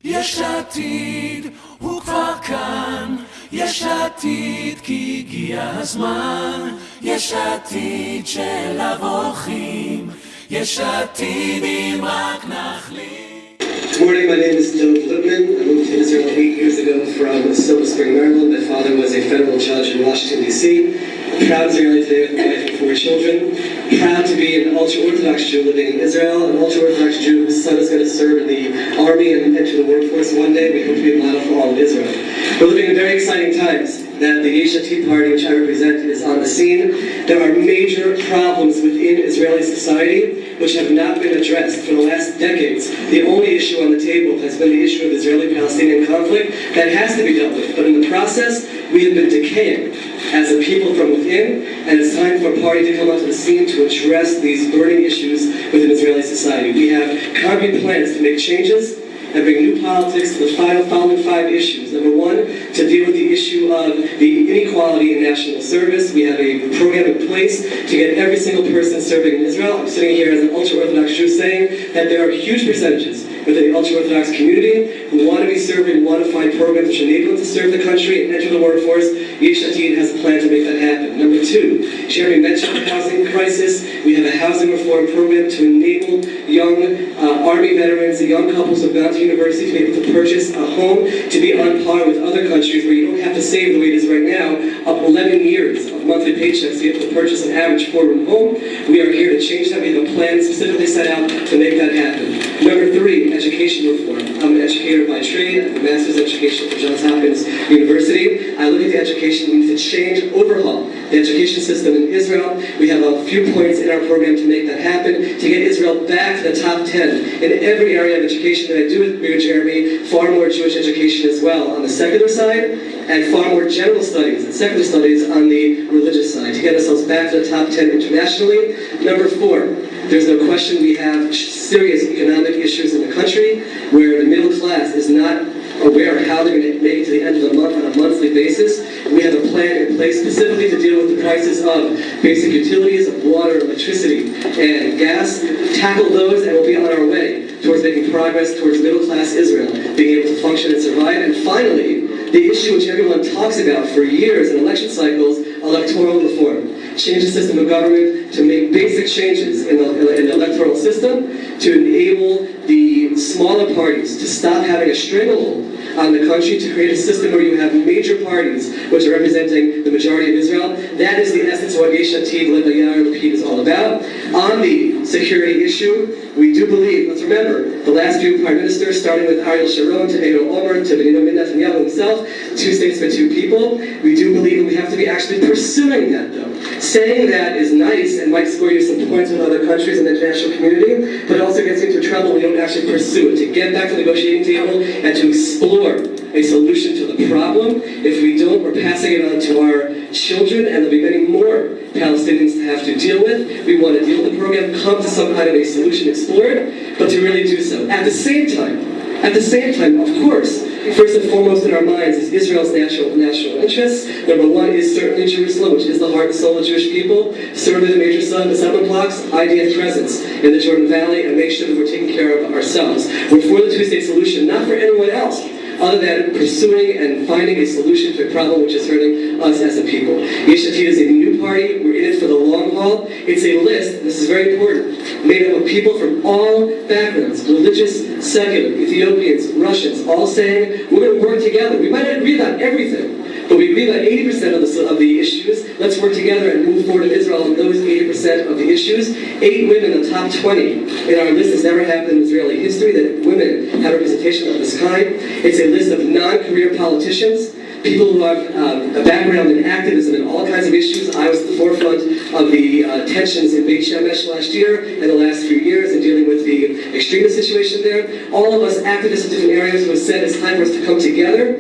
יש עתיד, הוא כבר כאן, יש עתיד כי הגיע הזמן, יש עתיד שאליו הולכים, יש עתיד אם רק נחליט. Good morning, my name is Dov Lipman. I moved to Israel 8 years ago from Silver Spring, Maryland. My father was a federal judge in Washington, D.C. Proud Israeli today with a wife and 4 children. Proud to be an ultra-Orthodox Jew living in Israel, an ultra-Orthodox Jew whose son is going to serve in the army and enter the workforce one day. We hope to be a model for all of Israel. We're living in very exciting times that the Yesh Atid party, which I represent, is on the scene. There are major problems within Israeli society which have not been addressed for the last decades. The only issue on the table has been the issue of Israeli-Palestinian conflict. That has to be dealt with. But in the process, we have been decaying as a people from within, and it's time for a party to come onto the scene to address these burning issues within Israeli society. We have concrete plans to make changes and bring new politics to the following 5 issues. Number 1, to deal with the issue of the inequality in national service. We have a program in place to get every single person serving in Israel. I'm sitting here as an ultra-Orthodox Jew saying that there are huge percentages within the ultra-Orthodox community who want to be serving, want to find programs which enable them to serve the country and enter the workforce. Yesh Atid has a plan to make that happen. Number 2, Jeremy mentioned the housing crisis. We have a housing reform program to enable young Army veterans, the young couples who have gone to university to be able to purchase a home, to be on par with other countries where you don't have to save the way it is right now, up 11 years of monthly paychecks to be able to purchase an average 4-room home. We are here to change that. We have a plan specifically set out to make that happen. Number 3, education reform. I'm an educator by trade. I have a master's in education from Johns Hopkins University. I look at the education, we need to change, overhaul the education system in Israel. We have a few points in our program to make that happen, to get Israel back to the top 10 in every area of education that I do with Jeremy, far more Jewish education as well on the secular side, and far more general studies and secular studies on the religious side, to get ourselves back to the top 10 internationally. Number 4, there's no question we have serious economic issues in the country where the middle class is not aware of how they're going to make it to the end of the month on a monthly basis. We have a plan in place specifically to deal with the prices of basic utilities, of water, electricity, and gas. Tackle those, and we'll be on our way towards making progress towards middle-class Israel being able to function and survive. And finally, the issue which everyone talks about for years in election cycles, electoral reform. Change the system of government to make basic changes in the electoral system to enable the smaller parties to stop having a stranglehold on the country, to create a system where you have major parties which are representing the majority of Israel. That is the essence of what Yesh Atid, led by Yair Lapid, is all about. On the security issue, we do believe, let's remember, the last few prime ministers, starting with Ariel Sharon to Ehud Olmert to Benjamin Netanyahu himself, 2 states for 2 people. We do believe that we have to be actually pursuing that, though. Saying that is nice and might score you some points with other countries in the international community, but it also gets you into trouble when you don't actually pursue it. To get back to the negotiating table and to explore a solution to the problem. If we don't, we're passing it on to our children, and there'll be many more Palestinians to have to deal with. We want to deal with the program, come to some kind of a solution, explore it, but to really do so. At the same time, of course, first and foremost in our minds is Israel's national interests. Number 1 is certainly Jerusalem, which is the heart and soul of Jewish people. Certainly the major settlement blocks, IDF presence in the Jordan Valley, and make sure that we're taking care of ourselves. We're for the 2-state solution, not for anyone else, other than pursuing and finding a solution to a problem which is hurting us as a people. Yesh Atid is a new party. We're in it for the long haul. It's a list, and this is very important, made up of people from all backgrounds, religious, secular, Ethiopians, Russians, all saying, we're going to work together. We might not agree about everything, but we agree about 80% of the issues. Let's work together and move forward in Israel on those 80% of the issues. 8 women in the top 20 in our list. Has never happened in Israeli history that women have representation of this kind. It's a list of non-career politicians, people who have a background in activism in all kinds of issues. I was at the forefront of the tensions in Beit Shemesh last year and the last few years in dealing with the extremist situation there. All of us activists in different areas who have said it's time for us to come together.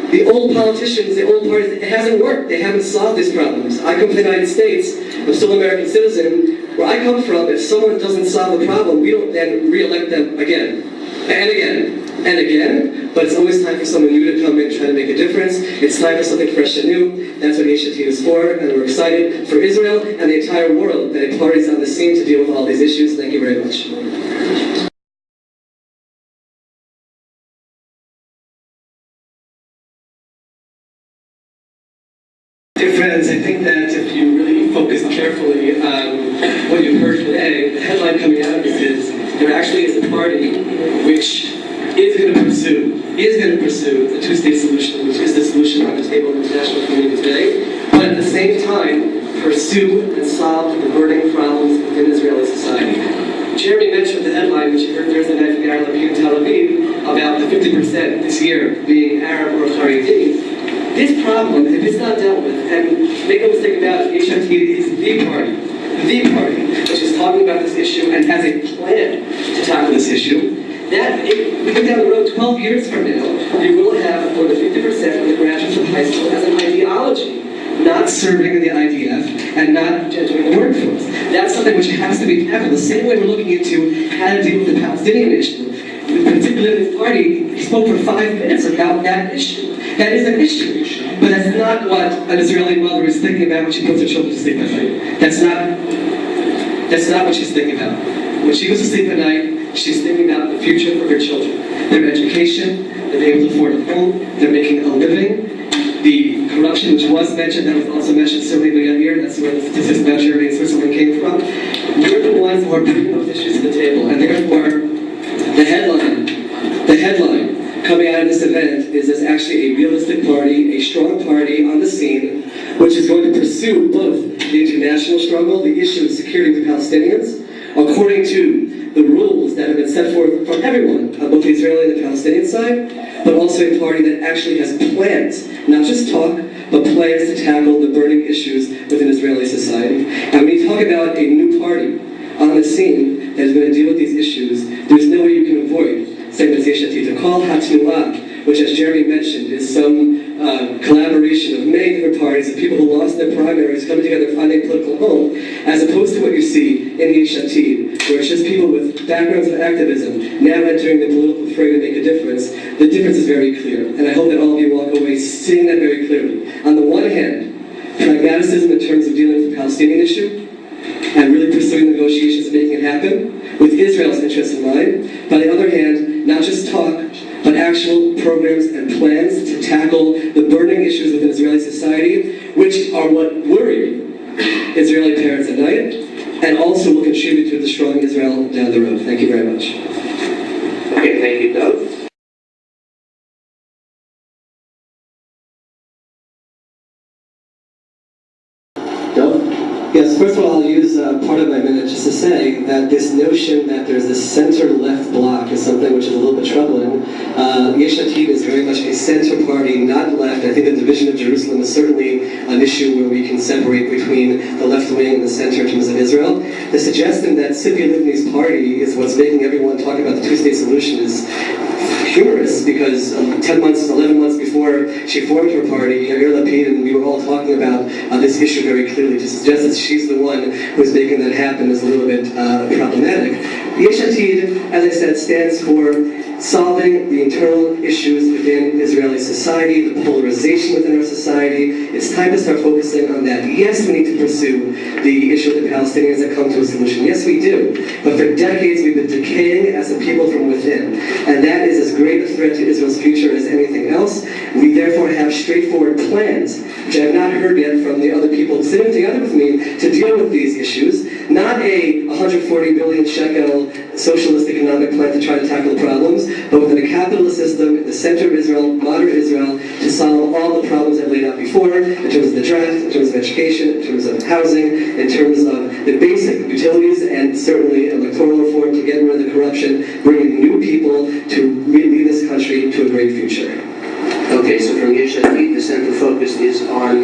The old politicians, the old parties, it hasn't worked. They haven't solved these problems. I come from the United States. I'm still an American citizen. Where I come from, if someone doesn't solve the problem, we don't then re-elect them again and again and again. But it's always time for someone new to come in and try to make a difference. It's time for something fresh and new. That's what Yesh Atid is for, and we're excited for Israel and the entire world that a party is on the scene to deal with all these issues. Thank you very much. Dear friends, I think that if you really focus carefully on what you've heard today, the headline coming out of this is there actually is a party which is going to pursue the two-state solution, which is the solution on the table in the international community today, but at the same time pursue and solve the burning problems within Israeli society. Jeremy mentioned the headline, which you heard Thursday night from Yair Lapid in Tel Aviv, about the 50% this year being Arab or Haredi. This problem, if it's not dealt with, and make no mistake about it, Yesh Atid is the party, which is talking about this issue and has a plan to tackle this issue, that if we get down the road 12 years from now, you will have more than 50% of the graduates of high school as an ideology, not serving in the IDF and not entering the workforce. That's something which has to be tackled. The same way we're looking into how to deal with the Palestinian issue. The particular party spoke for 5 minutes about that issue. That is an issue, but that's not what an Israeli mother is thinking about when she puts her children to sleep at night. That's not what she's thinking about. When she goes to sleep at night, she's thinking about the future for her children, their education, they're able to afford a home, they're making a living. The corruption, which was mentioned, that was also mentioned certainly by here, that's where the statistics about Germany and Switzerland came from. We're the ones who are bringing those issues to the table, and therefore, the headline coming out of this event is there's actually a realistic party, a strong party on the scene, which is going to pursue both the international struggle, the issue of security for Palestinians, according to the rules that have been set forth for everyone on both the Israeli and the Palestinian side, but also a party that actually has plans, not just talk, but plans to tackle the burning issues within Israeli society. And when you talk about a new party on the scene that is going to deal with these issues, there's no way you can avoid, same as Yesh Atid, to call Hatnuah, which, as Jeremy mentioned, is some collaboration of many different parties of people who lost their primaries coming together to find a political home, as opposed to what you see in Yesh Atid, where it's just people with backgrounds of activism now entering the political fray to make a difference. The difference is very clear, and I hope that all of you walk away seeing that very clearly. On the one hand, pragmaticism in terms of dealing with the Palestinian issue, and really pursuing negotiations and making it happen, with Israel's interests in mind. By the other hand, not just talk, but actual programs and plans to tackle the burning issues within Israeli society, which are what worry Israeli parents at night, and also will contribute to the strong Israel down the road. Thank you very much. Okay, thank you, Dov. Yes, first of all, I'll use part of my minute just to say that this notion that there's this center-left bloc is something which is a little bit troubling. Yesh Atid is very much a center party, not left. I think the division of Jerusalem is certainly an issue where we can separate between the left wing and the center in terms of Israel. The suggestion that Tzipi Livni's party is what's making everyone talk about the two-state solution is humorous, because 10 months, 11 months before she formed her party, Yair Lapid and we were all talking about this issue very clearly. To suggest that she's the one who's making that happen is a little bit problematic. Yesh Atid, as I said, stands for solving the internal issues within Israeli society, the polarization within our society. It's time to start focusing on that. Yes, we need to pursue the issue of the Palestinians that come to a solution. Yes, we do. But for decades, we've been decaying as a people from within. And that is as great a threat to Israel's future as anything else. We therefore have straightforward plans, which I have not heard yet from the other people sitting together with me, to deal with these issues. Not a 140 billion shekel socialist economic plan to try to tackle the problems, but within a capitalist system in the center of Israel, modern Israel, to solve all the problems I've laid out before, in terms of the draft, in terms of education, in terms of housing, in terms of the basic utilities, and certainly electoral reform to get rid of the corruption, bringing new people to lead this country to a great future. Okay, so from Yesh Atid, the central focus is on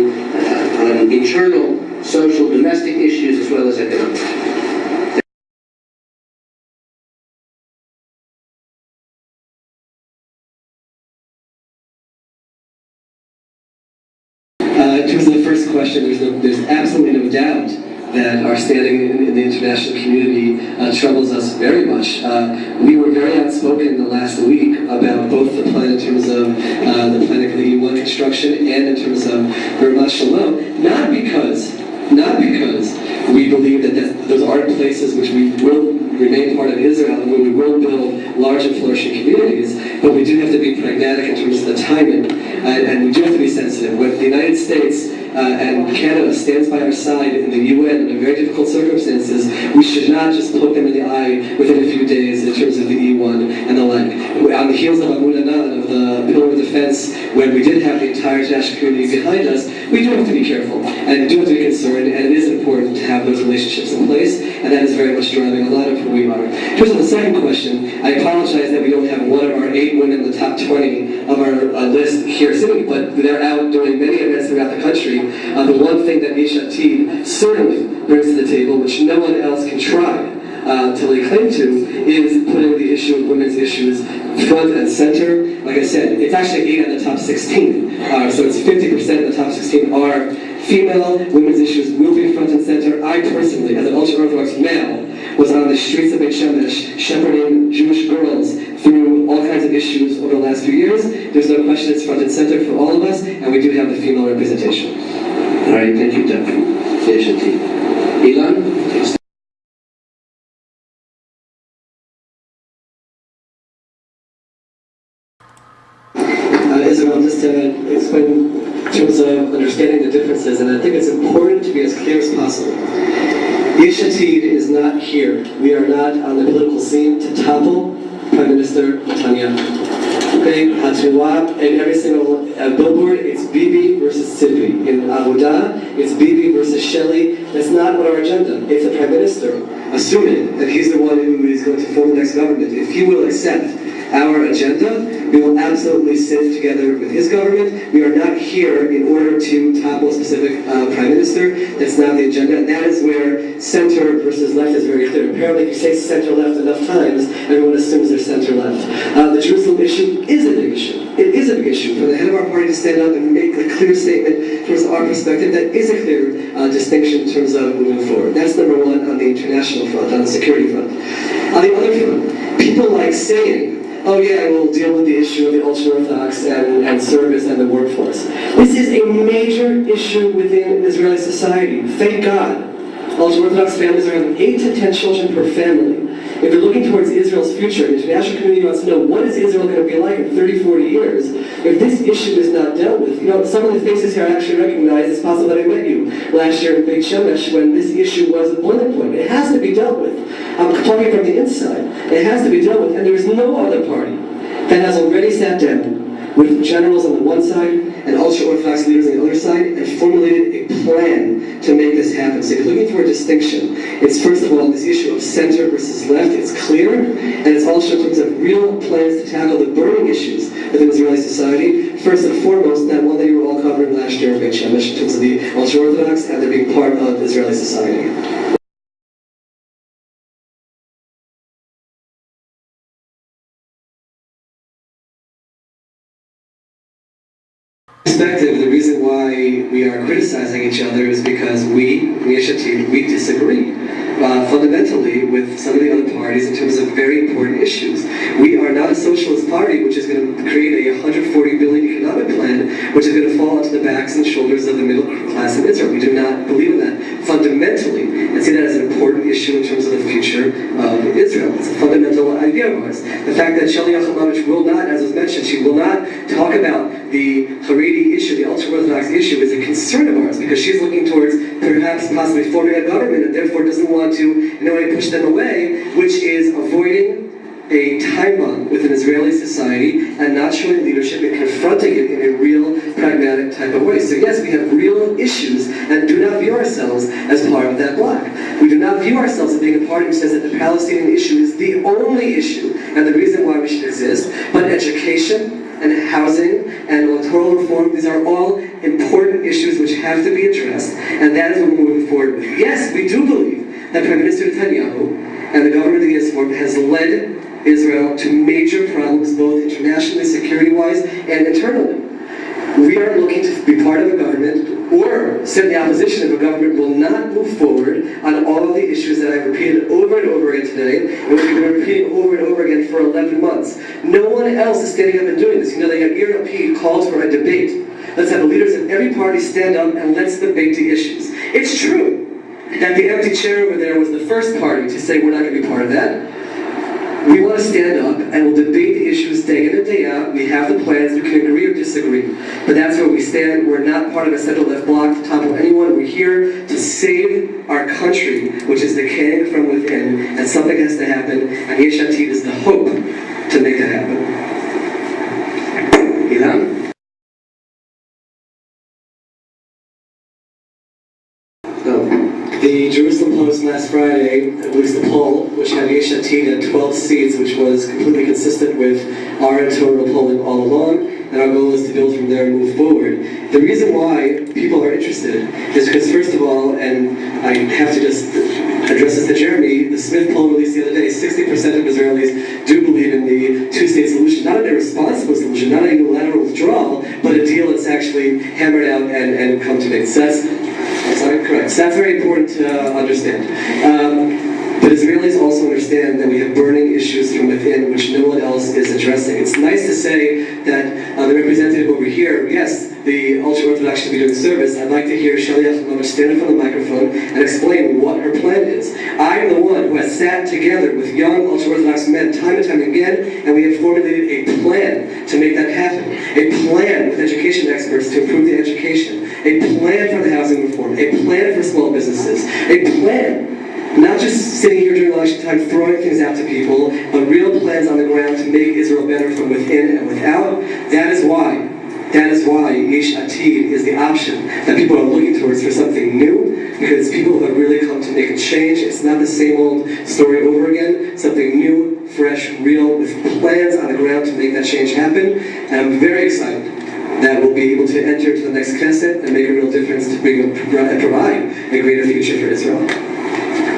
internal, social, domestic issues as well as economic. In terms of the first question, there's absolutely no doubt that our standing in the international community troubles us very much. We were very outspoken in the last week about both the plan in terms of the planning for the E1 construction and in terms of Ramat Shalom, not because we believe that those aren't places which we will remain part of Israel and where we will build large and flourishing communities, but we do have to be pragmatic in terms of the timing, and we do have to be sensitive. When the United States and Canada stands by our side in the UN under very difficult circumstances, we should not just poke them in the eye within a few days in terms of the E1 and the like. On the heels of Amun Anan, of the Pillar of Defense, when we did have the entire international community behind us, we do have to be careful and do have to be concerned, and it is important to have those relationships in place, and that is very much driving a lot of who we are. In terms of the second question, I apologize that we don't have one of our 8 women in the top 20 of our list here sitting, but they're out doing many events throughout the country. The one thing that Yesh Atid certainly brings to the table, which no one else can try to lay claim to, is putting the issue of women's issues front and center. Like I said, it's actually 8 out of the top 16, so it's 50% of the top 16 are female. Women's issues will be front and center. I personally, as an ultra-Orthodox male, was on the streets of Beit Shemesh shepherding Jewish girls through all kinds of issues over the last few years. There's no question it's front and center for all of us, and we do have the female representation. All right, thank you, Dr. Yesh Atid. Ilan? Israel, just to explain in terms of understanding the differences, and I think it's important to be as clear as possible. Yesh Atid is not here. We are not on the political scene to topple Prime Minister Netanyahu. Okay, Hatuwa, in every single billboard, it's Bibi versus Tzidvi. In Avodah, it's Bibi versus Shelley. That's not what our agenda. It's the Prime Minister, assuming that he's the one who is going to form the next government. If he will accept our agenda, we will absolutely sit together with his government. We are not here in order to topple a specific prime minister. That's not the agenda. And that is where center versus left is very clear. Apparently, if you say center-left enough times, everyone assumes they're center-left. The Jerusalem issue is a big issue. It is a big issue. For the head of our party to stand up and make a clear statement towards our perspective, that is a clear distinction in terms of moving forward. That's number one on the international front, on the security front. On the other front, people like saying, oh yeah, we'll deal with the issue of the ultra-Orthodox and service and the workforce. This is a major issue within Israeli society. Thank God. Ultra-Orthodox families are having 8 to 10 children per family. If you're looking towards Israel's future, the international community wants to know, what is Israel going to be like in 30, 40 years? If this issue is not dealt with, some of the faces here I actually recognize. It's possible that I met you last year in Beit Shemesh when this issue was a boiling point. It has to be dealt with. I'm talking from the inside. It has to be dealt with, and there is no other party that has already sat down with generals on the one side and ultra-Orthodox leaders on the other side and formulated a plan to make this happen. So if you're looking for a distinction, it's first of all this issue of center versus left. It's clear, and it's also in terms of real plans to tackle the burning issues within Israeli society. First and foremost, that one that you were all covering last year in Beit Shemesh in terms of the ultra-Orthodox and their being part of Israeli society. Perspective, the reason why we are criticizing each other is because we disagree fundamentally with some of the other parties in terms of very important issues. We are not a socialist party which is going to create a $140 billion economic plan which is going to fall onto the backs and shoulders of the middle class in Israel. We do not believe in that fundamentally and see that as an important issue in terms of the future of Israel. It's a fundamental idea of ours. The fact that Shelley Yachamovich will not, as was mentioned, she will not talk about the Haredi issue, the ultra-Orthodox issue, is a concern of ours because she's looking towards perhaps possibly forming a government and therefore doesn't want to in a way push them away, which is avoiding a time bomb within Israeli society and not showing leadership and confronting it in a real pragmatic type of way. So yes, we have real issues and do not view ourselves as part of that bloc. We do not view ourselves as being a party who says that the Palestinian issue is the only issue and the reason why we should exist, but education and housing and electoral reform, these are all important issues which have to be addressed, and that is what we're moving forward with. Yes, we do believe that Prime Minister Netanyahu and the government he has formed has led Israel to major problems both internationally, security-wise, and internally. We are looking to be part of a government or sit in the opposition if a government will not move forward on all of the issues that I've repeated over and over again today, and which we've been repeating over and over again for 11 months. No one else is standing up and doing this. They have Yesh Atid calls for a debate. Let's have the leaders of every party stand up and let's debate the issues. It's true that the empty chair over there was the first party to say we're not going to be part of that. We want to stand up and we'll debate the issues day in and day out. We have the plans. We can agree or disagree. But that's where we stand. We're not part of a central left bloc to topple anyone. We're here to save our country, which is decaying from within. And something has to happen. And Yesh Atid is the hope to make that happen. Ilan? The Jerusalem Post last Friday released a poll which had Yesh Atid at 12 seats, which was completely consistent with our editorial polling all along, and our goal is to build from there and move forward. The reason why people are interested is because, first of all, and I have to just address this to Jeremy, the Smith poll released the other day, 60% of Israelis do believe in the two-state solution, not an irresponsible solution, not a unilateral withdrawal, but a deal that's actually hammered out and come to make sense. Correct. So that's very important to understand. But Israelis also understand that we have burning issues from within which no one else is addressing. It's nice to say that the representative over here, yes, the ultra-Orthodox should be doing service. I'd like to hear Shaliach Lomach stand in front of the microphone and explain what her plan is. I am the one who has sat together with young ultra-Orthodox men time and time again, and we have formulated a plan to make that happen. A plan with education experts to improve the education. A plan for the housing reform. A plan for small businesses. A plan. Not just sitting here during election time throwing things out to people, but real plans on the ground to make Israel better from within and without. That is why Yesh Atid is the option that people are looking towards for something new, because people have really come to make a change. It's not the same old story over again. Something new, fresh, real, with plans on the ground to make that change happen. And I'm very excited that we'll be able to enter to the next Knesset and make a real difference to bring and provide a greater future for Israel.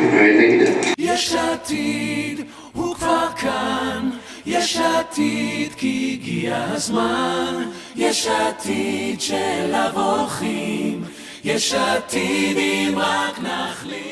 All right, thank you, Dad. יש עתיד, הוא כבר כאן. יש עתיד כי הגיע הזמן. יש עתיד של אבוכים. יש עתיד אם רק נחליט.